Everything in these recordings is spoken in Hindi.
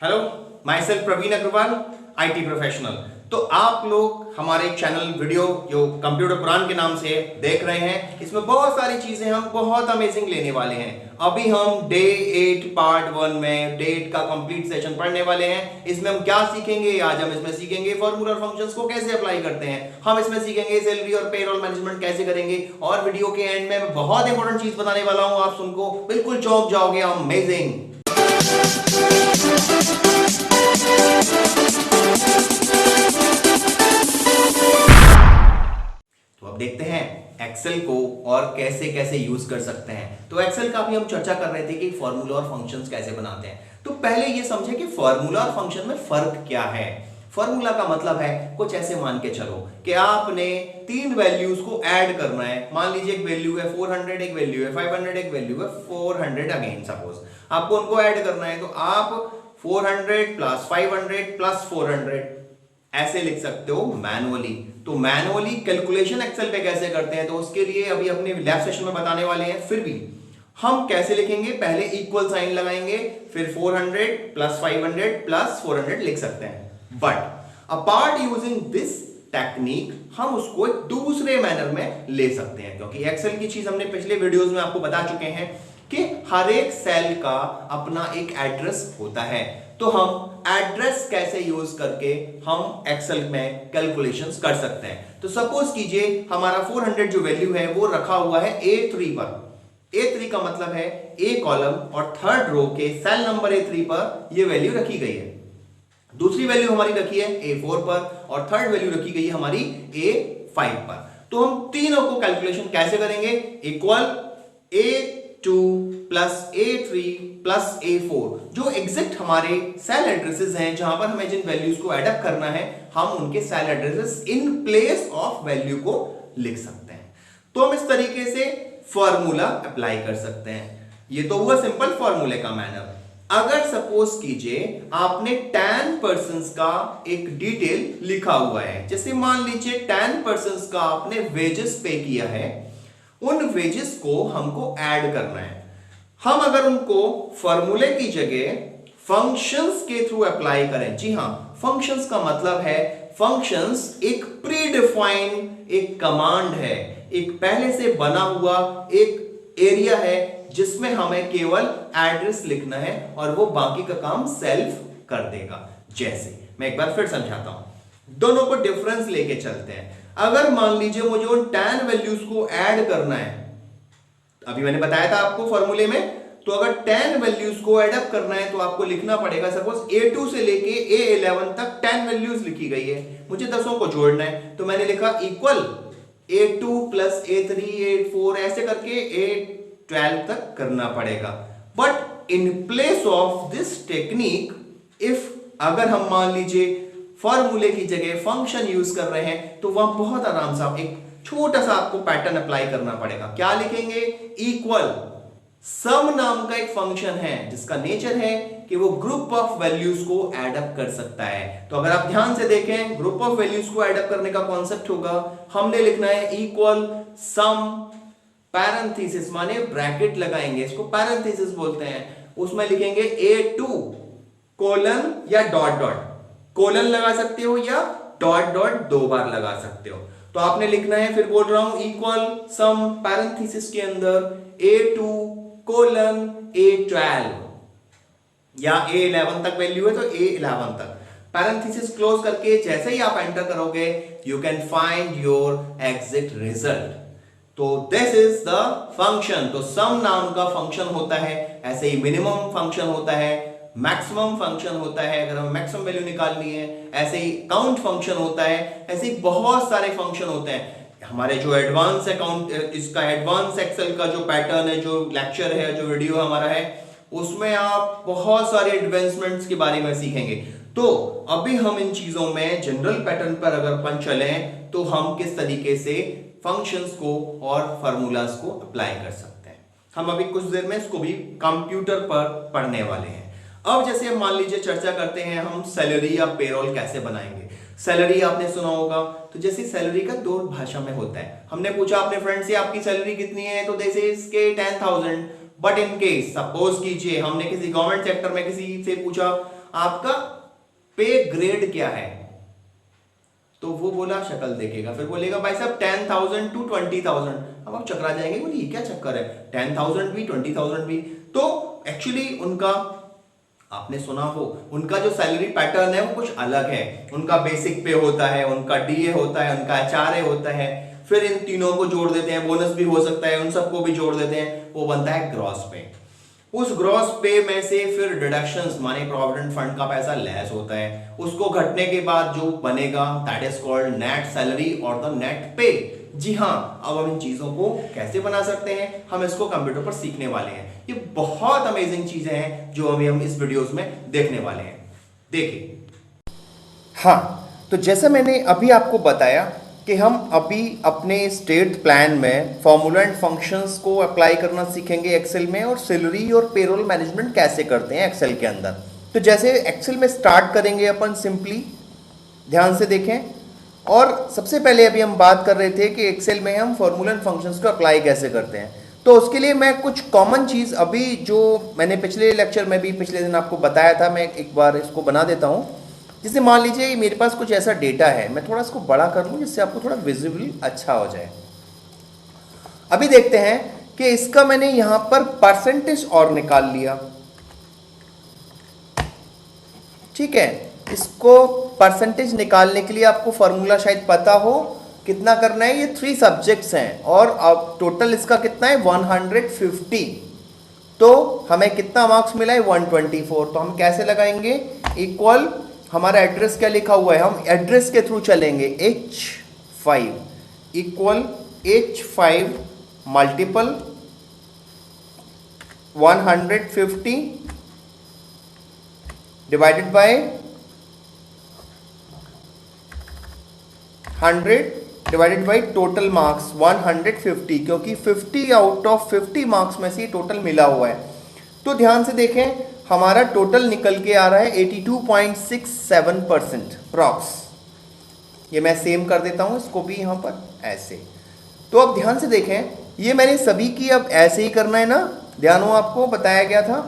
Hello, myself Praveen Agarwal, IT professional. तो आप लोग हमारे चैनल वीडियो जो कंप्यूटर पुराण के नाम से देख रहे हैं, इसमें बहुत सारी चीजें हम बहुत अमेजिंग लेने वाले हैं। अभी हम डे 8 पार्ट 1 में डे 8 का कंप्लीट सेशन पढ़ने वाले हैं। इसमें हम क्या सीखेंगे? आज हम इसमें सीखेंगे फॉर्मूला और फंक्शंस को कैसे अप्लाई करते हैं। हम इसमें सीखेंगे सैलरी और पेरोल मैनेजमेंट कैसे करेंगे, और वीडियो के एंड में मैं बहुत इंपॉर्टेंट चीज बताने वाला हूं। आप सुनको बिल्कुल चौंक जाओगे। अमेजिंग। तो अब देखते हैं एक्सेल को और कैसे कैसे यूज कर सकते हैं। तो एक्सेल का भी हम चर्चा कर रहे थे कि फॉर्मूला और फंक्शंस कैसे बनाते हैं। तो पहले ये समझे कि फॉर्मूला और फंक्शन में फर्क क्या है। फॉर्मूला का मतलब है कुछ ऐसे मान के चलो कि आपने तीन वैल्यूज को ऐड करना है। मान लीजिए एक वैल्यू है 400, एक वैल्यू है 500, एक वैल्यू है 400 अगेन सपोज आपको उनको ऐड करना है। तो आप 400 प्लस 500 प्लस 400 ऐसे लिख सकते हो मैनुअली। तो मैनुअली कैलकुलेशन एक्सेल पे कैसे करते हैं, तो उसके लिए अभी अपने लैब सेशन में बताने वाले हैं। फिर भी हम कैसे लिखेंगे, पहले इक्वल साइन लगाएंगे, फिर 400 प्लस 500 प्लस 400 लिख सकते हैं। But apart using this technique हम उसको एक दूसरे मैनर में ले सकते हैं, क्योंकि एक्सेल की चीज हमने पिछले वीडियोस में आपको बता चुके हैं कि हर एक सेल का अपना एक एड्रेस होता है। तो हम एड्रेस कैसे यूज करके हम एक्सेल में कैलकुलेशंस कर सकते हैं। तो सपोज कीजिए हमारा 400 जो वैल्यू है वो रखा हुआ है A3 पर। A3 का मतलब है ए कॉलम और थर्ड रो के सेल नंबर A3 पर ये वैल्यू रखी गई है। दूसरी वैल्यू हमारी रखी है A4 पर और थर्ड वैल्यू रखी गई है हमारी A5 पर। तो हम तीनों को कैलकुलेशन कैसे करेंगे? Equal A2 plus A3 plus A4 जो एग्जैक्ट हमारे सेल एड्रेसेस हैं, जहां पर हमें जिन वैल्यूज को ऐड अप करना है, हम उनके cell addresses in place of value को लिख सकते हैं। तो हम इस तरीके से फॉर्मूला अप्लाई कर सकते हैं। ये तो हुआ सिंपल फॉर्मूले का मैनर। अगर सपोज कीजिए आपने 10% का एक डिटेल लिखा हुआ है, जैसे मान लीजिए 10% का आपने वेजेस पे किया है, उन वेजेस को हमको ऐड करना है। हम अगर उनको फॉर्मूले की जगह फंक्शंस के थ्रू अप्लाई करें, जी हां, फंक्शंस का मतलब है फंक्शंस एक प्री डिफाइंड एक कमांड है, एक पहले से बना हुआ एक एरिया है जिसमें हमें केवल एड्रेस लिखना है और वो बाकी का काम सेल्फ कर देगा। जैसे मैं एक बार फिर समझाता हूं, दोनों को डिफरेंस लेके चलते हैं। अगर मान लीजिए मुझे उन 10 वैल्यूज को ऐड करना है, अभी मैंने बताया था आपको फॉर्मूले में, तो अगर 10 वैल्यूज को ऐड अप करना है तो आपको लिखना पड़ेगा, सपोज A2 से लेके A11 तक 10 वैल्यूज लिखी गई है, मुझे 10 को जोड़ना है। तो मैंने लिखा equal A2 plus A3 A4 ऐसे करके A12 तक करना पड़ेगा। But in place of this technique, if अगर हम मान लीजिए फॉर्मूले की जगह फंक्शन यूज कर रहे हैं, तो वह बहुत आराम से एक छोटा सा आपको पैटर्न अप्लाई करना पड़ेगा। क्या लिखेंगे? इक्वल सम नाम का एक फंक्शन है जिसका नेचर है कि वो ग्रुप ऑफ वैल्यूज को ऐड अप कर सकता है। तो अगर आप ध्यान से देखें, ग्रुप ऑफ वैल्यूज को ऐड अप करने का कॉन्सेप्ट होगा, हमने लिखना है इक्वल सम पैरेंथेसिस माने ब्रैकेट लगाएंगे, इसको पैरेंथेसिस बोलते हैं। उसमें लिखेंगे A2 कोलन या डॉट डॉट, कोलन लगा सकते हो या डॉट डॉट 2 बार लगा सकते हो। तो आपने लिखना है, फिर बोल रहा हूं, इक्वल सम पैरेंथेसिस के अंदर A2 कोलन A12 या A11 तक वैल्यू है तो A11 तक पैरेंथेसिस क्लोज करके जैसे ही आप एंटर करोगे, you can find your exit result. तो दिस इज द फंक्शन। तो सम नाम का फंक्शन होता है, ऐसे ही मिनिमम फंक्शन होता है, मैक्सिमम फंक्शन होता है अगर हमें मैक्सिमम वैल्यू निकालनी है, ऐसे ही काउंट फंक्शन होता है, ऐसे ही बहुत सारे फंक्शन होते हैं। हमारे जो एडवांस अकाउंट, इसका एडवांस एक्सेल का जो पैटर्न है, जो लेक्चर है, जो वीडियो हमारा है, उसमें आप बहुत सारे एडवांसमेंट्स के बारे में सीखेंगे। तो अभी हम इन चीजों में जनरल पैटर्न पर अगर अपन चलें तो हम किस तरीके से फंक्शंस को और फार्मूलाज को अप्लाई कर सकते हैं, हम अभी कुछ देर में इसको भी कंप्यूटर पर पढ़ने वाले हैं। अब जैसे हम मान लीजिए चर्चा करते हैं हम सैलरी या पेरोल कैसे बनाएंगे। सैलरी आपने सुना होगा, तो जैसे सैलरी का दो भाषा में होता है। हमने पूछा अपने फ्रेंड से आपकी सैलरी कितनी है, तो दिस इज के 10,000। बट इन केस सपोज कीजिए हमने किसी गवर्नमेंट सेक्टर में किसी से पूछा आपका पे ग्रेड क्या है, तो वो बोला शक्ल देखेगा, फिर बोलेगा भाई साहब 10,000 to 20,000। अब आप चकरा जाएंगे, बोले ये क्या चक्कर है, 10,000 भी 20,000 भी। तो एक्चुअली उनका, आपने सुना हो, उनका जो सैलरी पैटर्न है वो कुछ अलग है। उनका बेसिक पे होता है, उनका डीए होता है, उनका एचआरए होता है, फिर इन तीनों को जोड़ देते हैं, बोनस भी हो सकता है, उन सबको भी जोड़ देते हैं, वो बनता है ग्रॉस पे। उस ग्रॉस पे में से फिर डिडक्शंस माने प्रोविडेंट फंड का पैसा लेस होता है, उसको घटने के बाद जो बनेगा that is called net salary और द नेट पे। जी हाँ, अब हम इन चीजों को कैसे बना सकते हैं, हम इसको कंप्यूटर पर सीखने वाले हैं। ये बहुत अमेजिंग चीजें हैं जो अभी हम इस वीडियोस में देखने वाले हैं। देखिए, हाँ, तो जैसा मैंने अभी आपको बताया कि हम अभी अपने स्टेट प्लान में फॉर्मूला एंड फंक्शंस को अप्लाई करना सीखेंगे एक्सेल में, और सैलरी और पेरोल मैनेजमेंट कैसे करते हैं एक्सेल के अंदर। तो जैसे एक्सेल में स्टार्ट करेंगे अपन सिंपली, ध्यान से देखें। और सबसे पहले अभी हम बात कर रहे थे कि एक्सेल में हम फॉर्मूला एंड फंक्शंस को अप्लाई कैसे करते हैं। तो उसके लिए मैं कुछ कॉमन चीज़ अभी जो मैंने पिछले लेक्चर में भी पिछले दिन आपको बताया था, मैं एक बार इसको बना देता हूँ। जैसे मान लीजिए मेरे पास कुछ ऐसा डेटा है, मैं थोड़ा इसको बड़ा कर लूँ जिससे आपको थोड़ा विजिबल अच्छा हो जाए। अभी देखते हैं कि इसका मैंने यहां पर परसेंटेज और निकाल लिया, ठीक है। इसको परसेंटेज निकालने के लिए आपको फॉर्मूला शायद पता हो, कितना करना है, ये 3 सब्जेक्ट्स हैं और अब टोटल इसका कितना है 150। तो हमें कितना मार्क्स मिला है 124। तो हम कैसे लगाएंगे, इक्वल, हमारा एड्रेस क्या लिखा हुआ है, हम एड्रेस के थ्रू चलेंगे, H5 equal H5 multiple 150 divided by 100 divided by total marks 150, क्योंकि 50 आउट ऑफ 50 मार्क्स में से टोटल मिला हुआ है। तो ध्यान से देखें, हमारा टोटल निकल के आ रहा है 82.67% प्रॉक्स। ये मैं सेम कर देता हूं इसको भी यहां पर ऐसे। तो अब ध्यान से देखें, ये मैंने सभी की अब ऐसे ही करना है ना, ध्यान हो, आपको बताया गया था।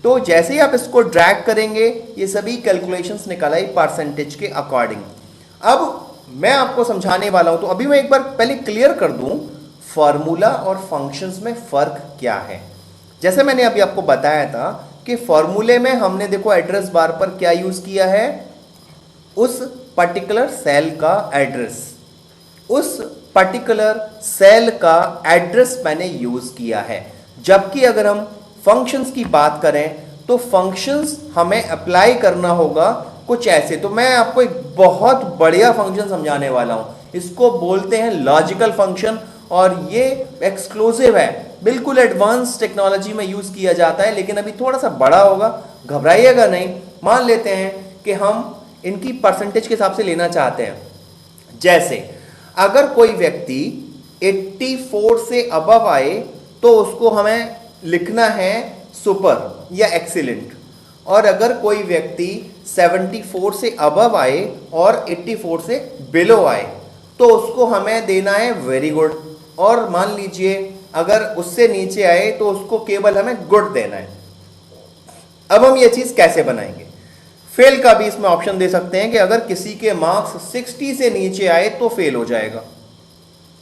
तो जैसे ही आप इसको ड्रैग करेंगे ये सभी कैलकुलेशंस निकाला ही परसेंटेज के अकॉर्डिंग। अब मैं आपको समझाने वाला हूं, तो अभी मैं एक बार पहले क्लियर कर दूं फॉर्मूला और फंक्शंस में फर्क क्या है। जैसे मैंने अभी आपको बताया था कि फॉर्मूले में हमने देखो एड्रेस बार पर क्या यूज किया है, उस पर्टिकुलर सेल का एड्रेस, उस पर्टिकुलर सेल का एड्रेस मैंने यूज किया है। जबकि अगर हम फंक्शंस की बात करें तो फंक्शंस हमें अप्लाई करना होगा कुछ ऐसे। तो मैं आपको एक बहुत बढ़िया फंक्शन समझाने वाला हूं, इसको बोलते हैं लॉजिकल फंक्शन, और ये एक्सक्लूसिव है, बिल्कुल एडवांस टेक्नोलॉजी में यूज किया जाता है, लेकिन अभी थोड़ा सा बड़ा होगा, घबराइएगा नहीं। मान लेते हैं कि हम इनकी परसेंटेज के हिसाब से लेना चाहते हैं। जैसे अगर कोई व्यक्ति 84 से अबव आए तो उसको हमें लिखना है सुपर या एक्सीलेंट, और अगर कोई व्यक्ति 74 से अबव आए और 84 से बिलो आए तो उसको हमें देना है वेरी गुड, और मान लीजिए अगर उससे नीचे आए तो उसको केवल हमें गुड देना है। अब हम ये चीज कैसे बनाएंगे, फेल का भी इसमें ऑप्शन दे सकते हैं कि अगर किसी के मार्क्स 60 से नीचे आए तो फेल हो जाएगा।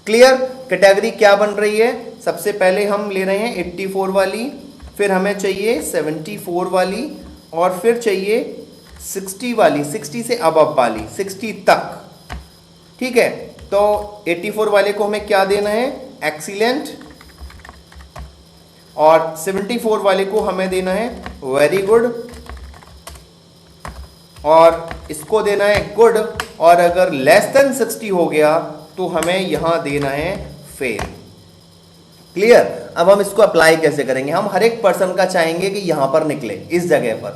क्लियर, कैटेगरी क्या बन रही है, सबसे पहले हम ले रहे हैं 84 वाली, फिर हमें चाहिए 74 वाली, और फिर चाहिए 60 वाली, 60 से अबव वाली, 60 तक, ठीक है। तो 84 वाले को हमें क्या देना है, एक्सीलेंट, और 74 वाले को हमें देना है वेरी गुड, और इसको देना है गुड, और अगर लेस देन 60 हो गया तो हमें यहां देना है फेल। क्लियर, अब हम इसको अप्लाई कैसे करेंगे, हम हर एक पर्सन का चाहेंगे कि यहां पर निकले इस जगह पर।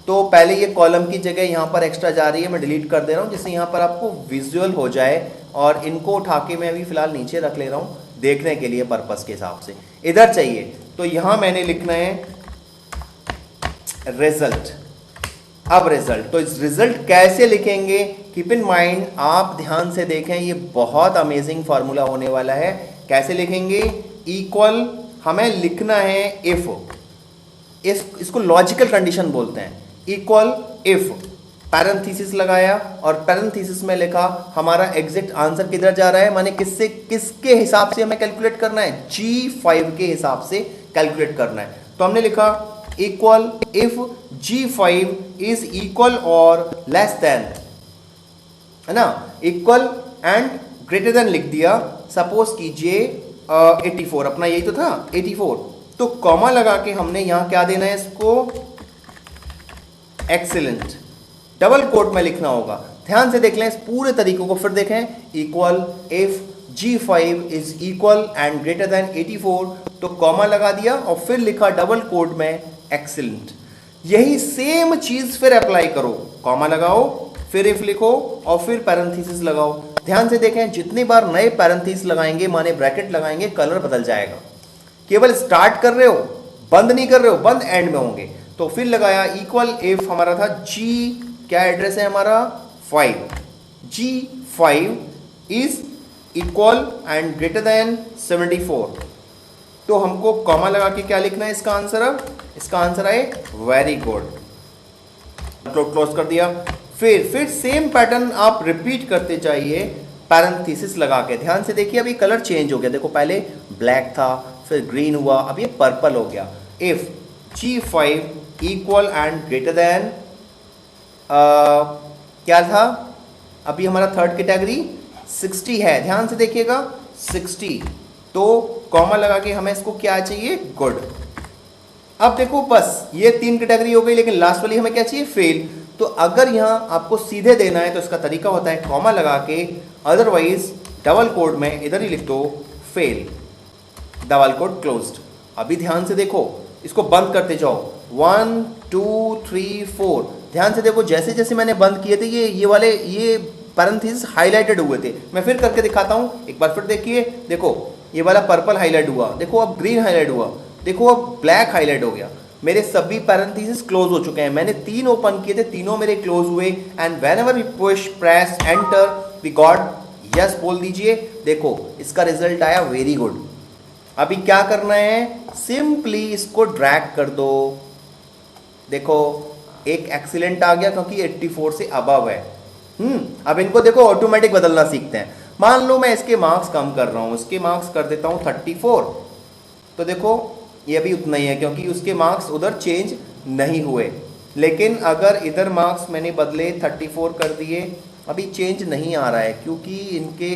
तो पहले ये कॉलम की जगह यहां पर एक्स्ट्रा जा रही है, मैं डिलीट कर दे रहा हूं जिससे यहां पर आपको विजुअल हो जाए, और इनको उठा के मैं अभी फिलहाल नीचे रख ले रहा हूं देखने के लिए पर्पस के हिसाब से। इधर चाहिए तो यहां मैंने लिखना है रिजल्ट। अब रिजल्ट, तो इस रिजल्ट कैसे लिखेंगे, कीप इन माइंड, आप ध्यान से देखें, ये बहुत अमेजिंग फॉर्मूला होने वाला है। कैसे लिखेंगे, इक्वल, हमें लिखना है इफ, इसको लॉजिकल कंडीशन बोलते हैं, इक्वल इफ, पैरेंथेसिस लगाया और पैरेंथेसिस में लिखा हमारा एग्जैक्ट आंसर किधर जा रहा है, माने किससे किसके हिसाब से हमें कैलकुलेट करना है, G5 के हिसाब से कैलकुलेट करना है। तो हमने लिखा equal if G5 is equal और लेस देन, है ना, इक्वल एंड ग्रेटर देन लिख दिया। सपोज कीजिए 84, अपना यही तो था 84, तो कॉमा लगा के हमने यहां क्या देना है इसको, एक्सीलेंट, डबल कोट में लिखना होगा। ध्यान से देख लें इस पूरे तरीकों को, फिर देखें equal if G5 is equal and greater than 84, तो कॉमा लगा दिया और फिर लिखा डबल कोट में एक्सीलेंट। यही सेम चीज फिर अप्लाई करो, कॉमा लगाओ, फिर इफ लिखो और फिर पैरेंथेसिस लगाओ। ध्यान से देखें जितनी बार नए पैरेंथेसिस लगाएंगे माने ब्रैकेट लगाएंगे कलर बदल जाएगा। केवल स्टार्ट कर रहे हो, बंद नहीं कर रहे हो, बंद एंड में होंगे। तो फिर लगाया इक्वल इफ, हमारा था G, क्या एड्रेस है हमारा 5, G5 is equal and greater than 74, तो हमको कॉमा लगा के क्या लिखना है इसका आंसर, अब इसका आंसर है वेरी गुड, क्लोज कर दिया। फिर सेम पैटर्न आप रिपीट करते जाइए पैरेंथेसिस लगा के। ध्यान से देखिए अभी कलर चेंज हो गया, देखो पहले ब्लैक था, फिर ग्रीन हुआ, अब ये पर्पल हो गया। If G5 equal and greater than क्या था, अभी हमारा थर्ड कैटेगरी 60 है, ध्यान से देखिएगा 60, तो कॉमा लगा के हमें इसको क्या चाहिए, गुड। अब देखो बस ये 3 कैटेगरी हो गई, लेकिन लास्ट वाली हमें क्या चाहिए, फेल। तो अगर यहाँ आपको सीधे देना है तो इसका तरीका होता है कॉमा लगा के, अदरवाइज डबल कोड में इधर ही लिख दो फेल, डबल कोड क्लोज्ड। अभी ध्यान से देखो, इसको बंद करते जाओ, 1 2 3 4, ध्यान से देखो जैसे जैसे मैंने बंद किए थे ये वाले ये पैरेंथेसिस हाईलाइटेड हुए थे। मैं फिर करके दिखाता हूँ, एक बार फिर देखिए, देखो ये वाला पर्पल हाईलाइट हुआ, देखो अब ग्रीन हाईलाइट हुआ, देखो अब ब्लैक हाईलाइट हो गया। मेरे सभी पैरेंथेसिस क्लोज हो चुके हैं, मैंने 3 ओपन किए थे, तीनों मेरे क्लोज हुए। And whenever we push press enter we got yes, बोल दीजिए, देखो इसका रिजल्ट आया वेरी गुड। अभी क्या करना है, सिंपली इसको ड्रैग कर दो, देखो एक एक्सीलेंट आ गया क्योंकि 84 से अबव है। अब इनको देखो ऑटोमेटिक बदलना सीखते हैं। मान लो मैं इसके मार्क्स कम कर रहा हूँ, इसके मार्क्स कर देता हूँ 34, तो देखो ये भी उतना ही है क्योंकि उसके मार्क्स उधर चेंज नहीं हुए। लेकिन अगर इधर मार्क्स मैंने बदले 34 कर दिए, अभी चेंज नहीं आ रहा है क्योंकि इनके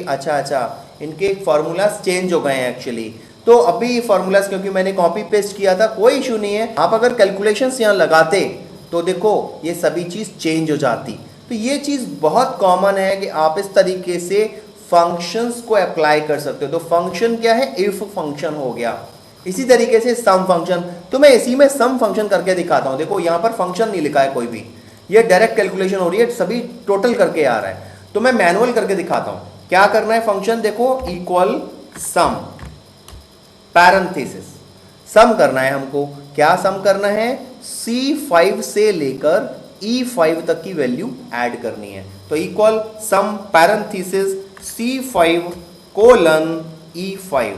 इनके फार्मूलाज चेंज हो गए हैं एक्चुअली। तो अभी फार्मूलाज क्योंकि मैंने कॉपी पेस्ट किया था, कोई इशू नहीं है। आप अगर कैलकुलेशंस यहाँ लगाते तो देखो ये सभी चीज़ चेंज हो जाती। तो ये चीज़ बहुत कॉमन है कि आप इस तरीके से फंक्शंस को अप्लाई कर सकते हो। तो फंक्शन क्या है, इफ फंक्शन हो गया। इसी तरीके से सम फंक्शन, तो मैं इसी में सम फंक्शन करके दिखाता हूं। देखो यहाँ पर फंक्शन नहीं लिखा है कोई भी, ये डायरेक्ट कैलकुलेशन हो रही है, सभी टोटल करके आ रहा है। तो मैं मैनुअल करके दिखाता हूं क्या करना है। फंक्शन देखो इक्वल सम पैरेंथेसिस, सम करना है हमको। क्या सम करना है, C5 से लेकर E5 तक की वैल्यू ऐड करनी है। तो इक्वल सम पैरेंथेसिस C5 कोलन E5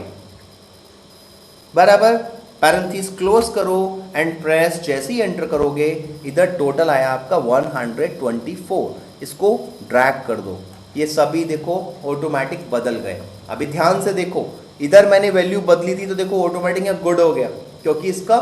बराबर, पैरेंथेसिस क्लोज करो एंड प्रेस, जैसे ही एंटर करोगे इधर टोटल आया आपका 124। इसको ड्रैग कर दो, ये सभी देखो ऑटोमेटिक बदल गए। अभी ध्यान से देखो, इधर मैंने वैल्यू बदली थी तो देखो ऑटोमेटिक यहाँ गुड हो गया क्योंकि इसका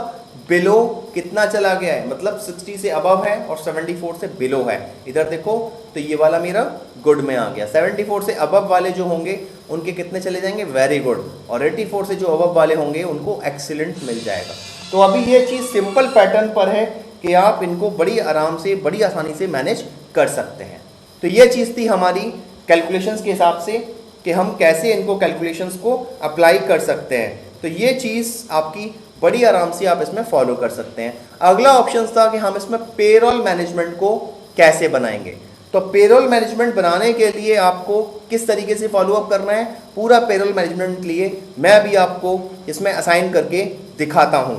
बिलो कितना चला गया है, मतलब 60 से अबव है और 74 से बिलो है। इधर देखो तो ये वाला मेरा गुड में आ गया। 74 से अबव वाले जो होंगे उनके कितने चले जाएंगे, वेरी गुड, और 84 से जो अबव वाले होंगे उनको एक्सीलेंट मिल जाएगा। तो अभी ये चीज़ सिंपल पैटर्न पर है कि आप इनको बड़ी आराम से, बड़ी आसानी से मैनेज कर सकते हैं। तो ये चीज़ थी हमारी कैलकुलेशंस के हिसाब से कि हम कैसे इनको कैलकुलेशंस को अप्लाई कर सकते हैं। तो ये चीज़ आपकी बड़ी आराम से आप इसमें फॉलो कर सकते हैं। अगला ऑप्शन था कि हम इसमें पेरोल मैनेजमेंट को कैसे बनाएंगे। तो पेरोल मैनेजमेंट बनाने के लिए आपको किस तरीके से फॉलो अप करना है, पूरा पेरोल मैनेजमेंट के लिए मैं अभी आपको इसमें असाइन करके दिखाता हूं।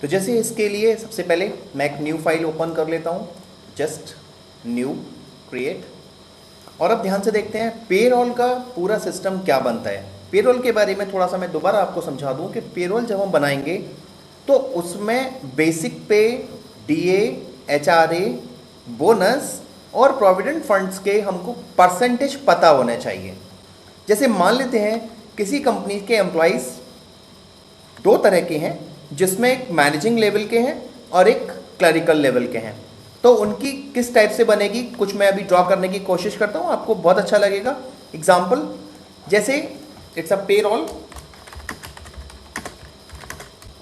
तो जैसे इसके लिए सबसे पहले मैं एक न्यू फाइल ओपन कर लेता हूं, जस्ट न्यू क्रिएट। और अब ध्यान से देखते हैं पेरोल का पूरा सिस्टम क्या बनता है। पेरोल के बारे में थोड़ा सा मैं दोबारा आपको समझा दूं कि पेरोल जब हम बनाएंगे तो उसमें बेसिक पे डीए, एचआरए, बोनस और प्रोविडेंट फंड्स के हमको परसेंटेज पता होने चाहिए। जैसे मान लेते हैं किसी कंपनी के एम्प्लॉइज़ दो तरह के हैं, जिसमें एक मैनेजिंग लेवल के हैं और एक क्लरिकल लेवल के हैं, तो उनकी किस टाइप से बनेगी कुछ मैं अभी ड्रॉ करने की कोशिश करता हूँ, आपको बहुत अच्छा लगेगा। एग्जाम्पल, जैसे it's a payroll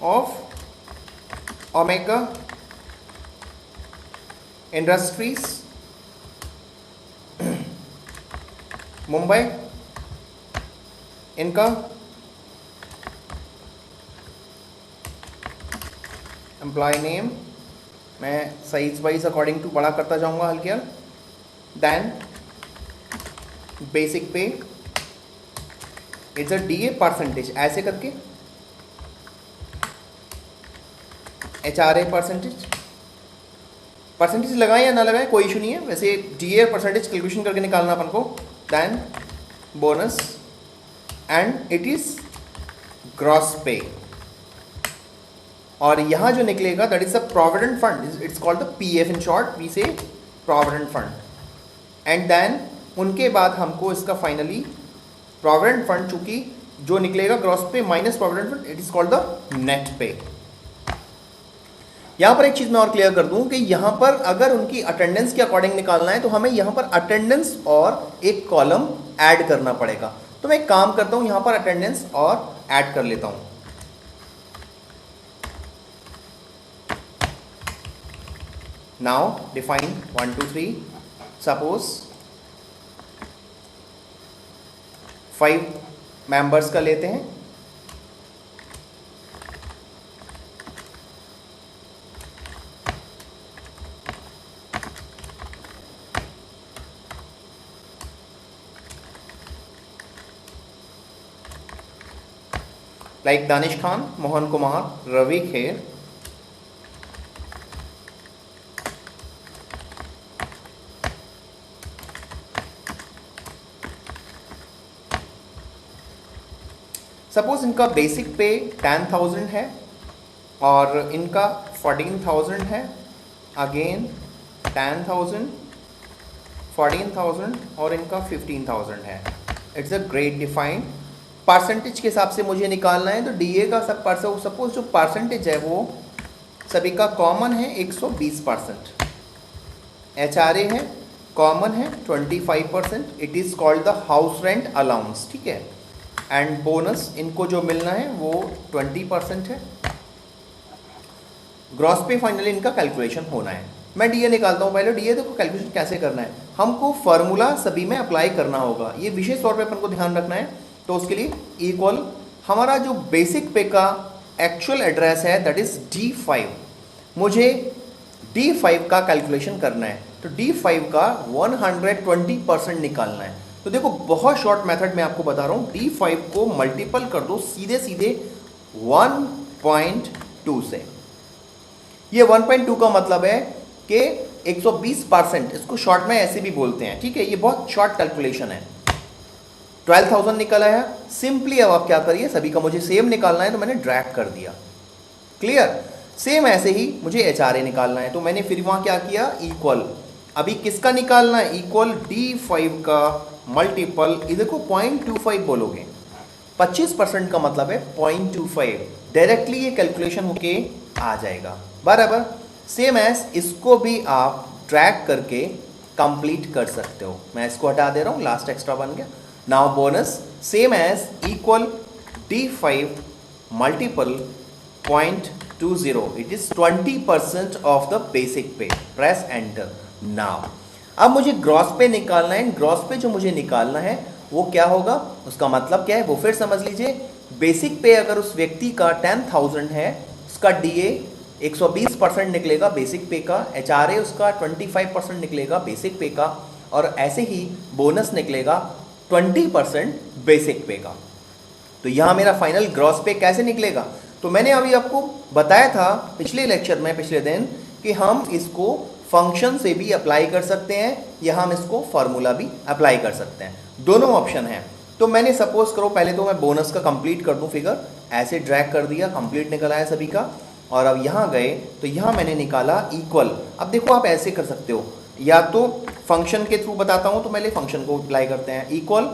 of omega industries Mumbai, इनका एम्प्लॉय नेम मैं साइज वाइज अकॉर्डिंग टू बड़ा करता जाऊंगा हल्के हल, देन बेसिक पे इट्स अ डीए परसेंटेज ऐसे करके, एचआरए परसेंटेज लगाएं या ना लगाएं कोई इशू नहीं है, वैसे डीए परसेंटेज कैलकुलेशन करके निकालना अपन को, then bonus and it is gross pay, और यहाँ जो निकलेगा that is a provident fund, it's called the PF, in short we say provident fund, and then उनके बाद हमको इसका फाइनली प्रोविडेंट फंड चूंकि जो निकलेगा ग्रॉस पे minus provident fund, it is called the net पे। यहाँ पर एक चीज़ मैं और क्लियर कर दूं कि यहाँ पर अगर उनकी अटेंडेंस के अकॉर्डिंग निकालना है तो हमें यहाँ पर अटेंडेंस और एक कॉलम ऐड करना पड़ेगा, तो मैं एक काम करता हूँ यहाँ पर अटेंडेंस और ऐड कर लेता हूँ। नाउ डिफाइन 1 2 3, सपोज 5 मेंबर्स का लेते हैं, लाइक दानिश खान, मोहन कुमार, रवि खेर, सपोज इनका बेसिक पे 10,000 है और इनका 14,000 है, अगेन 10,000, 14,000 और इनका 15,000 है। It's a grade defined percentage के हिसाब से मुझे निकालना है, तो डीए का सब सपोज जो परसेंटेज है वो सभी का कॉमन है 120%, एचआरए है कॉमन है 25%, it is called the house rent allowance, ठीक है, एंड बोनस इनको जो मिलना है वो 20% है। ग्रॉस पे फाइनली इनका कैलकुलेशन होना है। मैं डीए निकालता हूँ, पहले डीए देखो कैलकुलेशन कैसे करना है, हमको फार्मूला सभी में अप्लाई करना होगा, ये विशेष तौर पे अपन को ध्यान रखना है। तो उसके लिए इक्वल हमारा जो बेसिक पे का एक्चुअल एड्रेस है दैट इज D5, मुझे D5 का कैलकुलेशन करना है, तो D5 का 120% निकालना है। तो देखो बहुत शॉर्ट मेथड मैं आपको बता रहा हूँ, D5 को मल्टीपल कर दो सीधे सीधे 1.2 से। ये 1.2 का मतलब है कि 120%, इसको शॉर्ट में ऐसे भी बोलते हैं, ठीक है, ये बहुत शॉर्ट कैलकुलेशन है। 12,000 निकला है, सिंपली अब आप क्या करिए, सभी का मुझे सेम निकालना है तो मैंने ड्रैग कर दिया, क्लियर। सेम ऐसे ही मुझे एचआरए निकालना है, तो मैंने फिर वहाँ क्या किया, इक्वल, अभी किसका निकालना है, इक्वल D5 का मल्टीपल, इधर को 0.25 बोलोगे, 25% का मतलब है 0.25, डायरेक्टली ये कैलकुलेशन होके आ जाएगा बराबर। सेम एज इसको भी आप ड्रैग करके कंप्लीट कर सकते हो, मैं इसको हटा दे रहा हूँ, लास्ट एक्स्ट्रा बन गया। Now bonus same as equal D5 multiple 0.20, it is 20% of the basic pay, press enter। now अब मुझे ग्रॉस पे निकालना है, ग्रॉस पे जो मुझे निकालना है वो क्या होगा, उसका मतलब क्या है वो फिर समझ लीजिए। बेसिक पे अगर उस व्यक्ति का 10,000 है, उसका डीए 120% निकलेगा बेसिक पे का, एचआरए उसका 25% निकलेगा बेसिक पे का, और ऐसे ही बोनस निकलेगा 20% बेसिक पे का। तो यहाँ मेरा फाइनल ग्रॉस पे कैसे निकलेगा, तो मैंने अभी आपको बताया था पिछले लेक्चर में, पिछले दिन, कि हम इसको फंक्शन से भी अप्लाई कर सकते हैं या हम इसको फार्मूला भी अप्लाई कर सकते हैं, दोनों ऑप्शन हैं। तो मैंने सपोज करो पहले तो मैं बोनस का कंप्लीट कर दूं फिगर, ऐसे ड्रैग कर दिया, कंप्लीट निकल आया सभी का, और अब यहाँ गए तो यहाँ मैंने निकाला इक्वल। अब देखो आप ऐसे कर सकते हो, या तो फंक्शन के थ्रू बताता हूँ तो पहले फंक्शन को अप्लाई करते हैं। इक्वल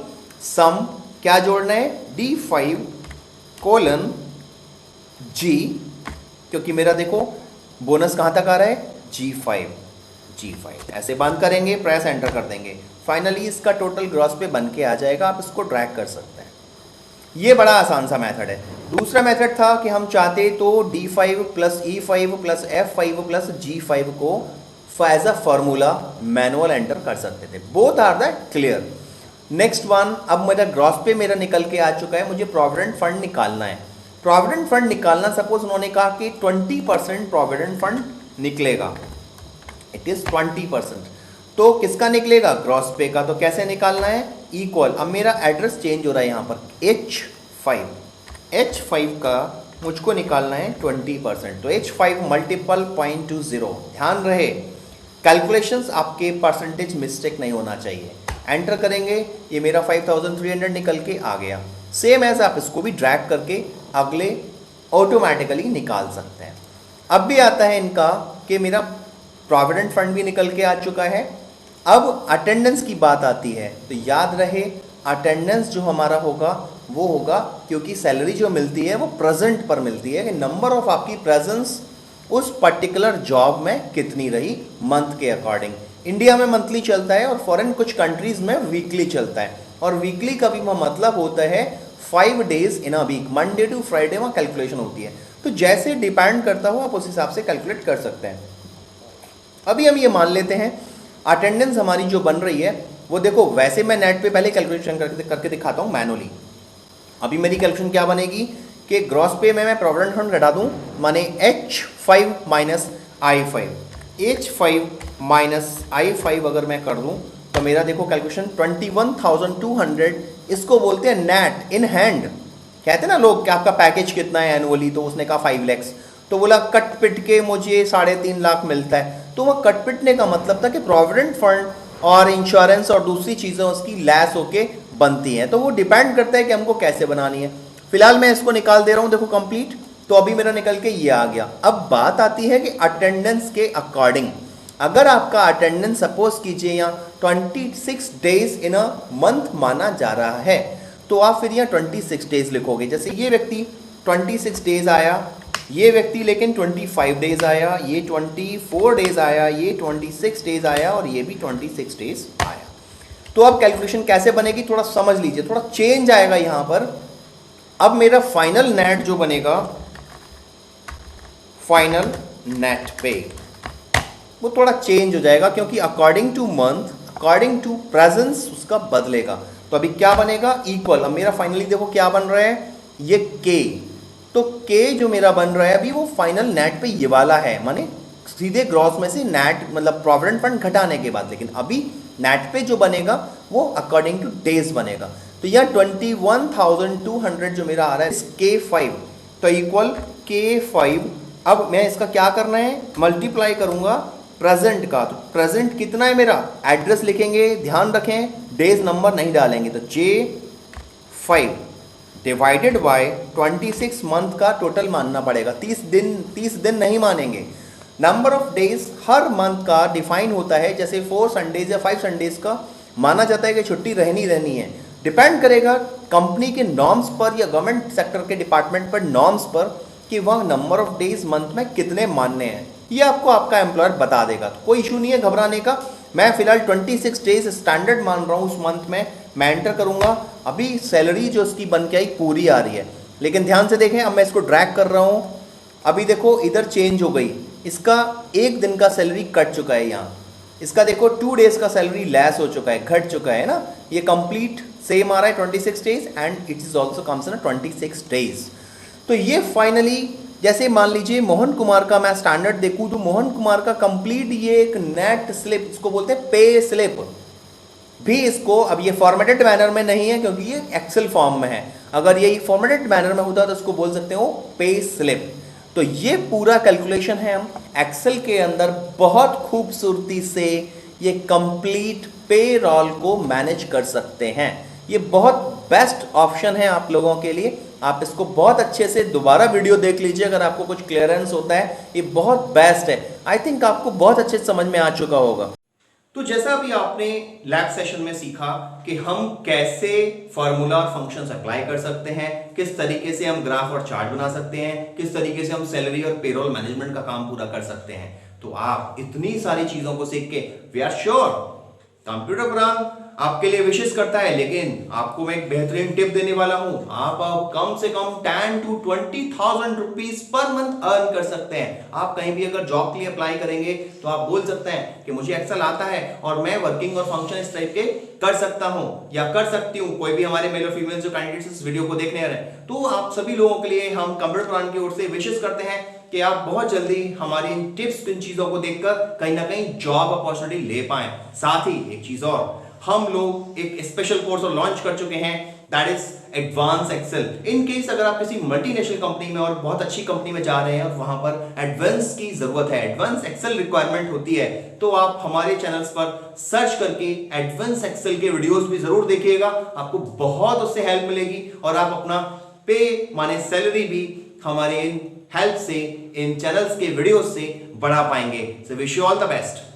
सम क्या जोड़ना है, D5 कोलन G, क्योंकि मेरा देखो बोनस कहाँ तक आ रहा है, G5 ऐसे बंद करेंगे, प्रेस एंटर कर देंगे, फाइनली इसका टोटल ग्रॉस पे बन के आ जाएगा। आप इसको ड्रैग कर सकते हैं। ये बड़ा आसान सा मेथड है। दूसरा मेथड था कि हम चाहते तो D5 plus E5 plus F5 plus G5 को as a formula manual enter कर सकते थे। Both are the clear. Next one, अब मेरा ग्रॉस पे मेरा निकल के आ चुका है, मुझे प्रोविडेंट फंड निकालना है। प्रोविडेंट फंड निकालना, सपोज उन्होंने कहा कि 20% प्रोविडेंट फंड निकलेगा, इट इज 20%, तो किसका निकलेगा, ग्रॉस पे का। तो कैसे निकालना है, इक्वल, अब मेरा एड्रेस चेंज हो रहा है यहाँ पर, H5 का मुझको निकालना है 20%, तो H5 मल्टीपल 0.20। ध्यान रहे कैलकुलेशंस आपके परसेंटेज मिस्टेक नहीं होना चाहिए। एंटर करेंगे, ये मेरा 5300 निकल के आ गया। सेम एज आप इसको भी ड्रैग करके अगले ऑटोमेटिकली निकाल सकते हैं। अब भी आता है इनका कि मेरा प्रोविडेंट फंड भी निकल के आ चुका है। अब अटेंडेंस की बात आती है, तो याद रहे अटेंडेंस जो हमारा होगा वो होगा, क्योंकि सैलरी जो मिलती है वो प्रेजेंट पर मिलती है, कि नंबर ऑफ आपकी प्रेजेंस उस पर्टिकुलर जॉब में कितनी रही मंथ के अकॉर्डिंग। इंडिया में मंथली चलता है और फॉरेन कुछ कंट्रीज में वीकली चलता है, और वीकली का भी मतलब होता है 5 days in a week, Monday to Friday वहाँ कैलकुलेशन होती है। तो जैसे डिपेंड करता हो आप उस हिसाब से कैलकुलेट कर सकते हैं। अभी हम ये मान लेते हैं अटेंडेंस हमारी जो बन रही है वो, देखो वैसे मैं नेट पे पहले कैलकुलेशन करके दिखाता हूँ मैनुअली। अभी मेरी कैलकुलेशन क्या बनेगी कि ग्रॉस पे में मैं प्रोविडेंट फंड घटा दूँ, माने H5 minus I5, H5 minus I5 अगर मैं कर दूँ तो मेरा देखो कैलकुलेशन 21,200, इसको बोलते हैं नेट इन हैंड। कहते हैं ना लोग कि आपका पैकेज कितना है एनुअली, तो उसने कहा 5 लाख, तो बोला कट पिट के मुझे 3.5 लाख मिलता है। तो वह कट पिटने का मतलब था कि प्रोविडेंट फंड और इंश्योरेंस और दूसरी चीज़ें उसकी लैस होके बनती हैं। तो वो डिपेंड करता है कि हमको कैसे बनानी है। फिलहाल मैं इसको निकाल दे रहा हूँ, देखो कंप्लीट, तो अभी मेरा निकल के ये आ गया। अब बात आती है कि अटेंडेंस के अकॉर्डिंग, अगर आपका अटेंडेंस सपोज कीजिए यहाँ 26 डेज इन अ मंथ माना जा रहा है, तो आप फिर यहाँ 26 डेज लिखोगे। जैसे ये व्यक्ति 26 डेज आया, ये व्यक्ति लेकिन 25 डेज आया, ये 24 डेज आया, ये 26 डेज आया, और ये भी 26 डेज आया। तो अब कैलकुलेशन कैसे बनेगी थोड़ा समझ लीजिए, थोड़ा चेंज आएगा यहाँ पर। अब मेरा फाइनल नेट जो बनेगा, फाइनल नेट पे, वो थोड़ा चेंज हो जाएगा, क्योंकि according to month, according to presence उसका बदलेगा। तो अभी क्या बनेगा, इक्वल, अब मेरा फाइनली देखो क्या बन रहा है, ये के, तो के जो मेरा बन रहा है अभी वो फाइनल नेट पे ये वाला है, माने सीधे ग्रॉस में से नेट मतलब प्रोविडेंट फंड घटाने के बाद। लेकिन अभी नेट पे जो बनेगा वो अकॉर्डिंग टू डेज बनेगा। तो यह 21,200 जो मेरा आ रहा है K5, तो इक्वल K5। अब मैं इसका क्या करना है, मल्टीप्लाई करूंगा प्रेजेंट का। तो प्रेजेंट कितना है मेरा, एड्रेस लिखेंगे, ध्यान रखें डेज नंबर नहीं डालेंगे, तो J5 डिवाइडेड बाय 26 मंथ का टोटल मानना पड़ेगा। 30 दिन नहीं मानेंगे। Number of days her month का डिफाइन होता है, जैसे 4 संडेज या 5 संडेज का माना जाता है कि छुट्टी रहनी है। डिपेंड करेगा कंपनी के नॉर्म्स पर या गवर्नमेंट सेक्टर के डिपार्टमेंट पर नॉर्म्स पर, कि वह नंबर ऑफ डेज मंथ में कितने मानने हैं। ये आपको आपका एम्प्लॉयर बता देगा, तो कोई इशू नहीं है घबराने का। मैं फिलहाल 26 डेज स्टैंडर्ड मान रहा हूँ उस मंथ में, मैं एंटर करूँगा। अभी सैलरी जो उसकी बन के आई पूरी आ रही है, लेकिन ध्यान से देखें, अब मैं इसको ड्रैग कर रहा हूँ, अभी देखो इधर चेंज हो गई, इसका 1 दिन का सैलरी कट चुका है यहाँ, इसका देखो 2 डेज का सैलरी लेस हो चुका है, घट चुका है ना। ये कंप्लीट सेम आ रहा है 26 days, and it is also comes in 26 days. तो ये फाइनली, जैसे मान लीजिए मोहन कुमार का मैं स्टैंडर्ड देखूं, तो मोहन कुमार का कंप्लीट ये एक नेट स्लिप, इसको बोलते हैं पे स्लिप भी। इसको अब ये फॉर्मेटेड मैनर में नहीं है क्योंकि ये एक्सेल फॉर्म में है, अगर ये फॉर्मेटेड मैनर में होता तो इसको बोल सकते हो पे स्लिप। तो ये पूरा कैलकुलेशन है, हम एक्सेल के अंदर बहुत खूबसूरती से ये कंप्लीट पे रोल को मैनेज कर सकते हैं। ये बहुत बेस्ट ऑप्शन है आप लोगों के लिए। आप इसको बहुत अच्छे से दोबारा वीडियो देख लीजिए अगर आपको कुछ क्लियरेंस होता है, ये बहुत बेस्ट है। आई थिंक आपको बहुत अच्छे से समझ में आ चुका होगा। तो जैसा अभी आपने लैब सेशन में सीखा कि हम कैसे फार्मूला और फंक्शंस अप्लाई कर सकते हैं, किस तरीके से हम ग्राफ और चार्ट बना सकते हैं, किस तरीके से हम सैलरी और पेरोल मैनेजमेंट का काम पूरा कर सकते हैं, तो आप इतनी सारी चीजों को सीख के we are sure computer program आपके लिए विशेष करता है। लेकिन आपको मैं एक बेहतरीन टिप देने वाला हूं, आप कम से कम 10 to 20,000 rupees per month earn कर सकते हैं। आप कहीं भी अगर जॉब के लिए अप्लाई करेंगे तो आप बोल सकते हैं कि मुझे एक्सेल आता है और मैं वर्किंग और फंक्शन इस टाइप के कर सकता हूं या कर सकती हूं। कोई भी हमारे मेल और फीमेल जो कैंडिडेट्स इस वीडियो को देखने आ रहे हैं, तो आप सभी लोगों के लिए हम कंप्यूटर प्रोग्राम की ओर से विशेष करते हैं कि आप बहुत जल्दी हमारी इन टिप्स, इन चीजों को देखकर कहीं ना कहीं जॉब अपॉर्चुनिटी ले पाएं। साथ ही एक चीज और, हम लोग एक स्पेशल कोर्स लॉन्च कर चुके हैं, that is advance Excel. In case अगर आप किसी मल्टीनेशनल कंपनी में और बहुत अच्छी कंपनी में जा रहे हैं और वहां पर एडवांस की जरूरत है, एडवांस एक्सेल रिक्वायरमेंट होती है, तो आप हमारे चैनल्स पर सर्च करके एडवांस एक्सेल के वीडियोस भी जरूर देखिएगा। आपको बहुत उससे हेल्प मिलेगी और आप अपना पे माने सैलरी भी हमारे इन हेल्प से, इन चैनल्स के वीडियोस से बढ़ा पाएंगे। So wish you all the best.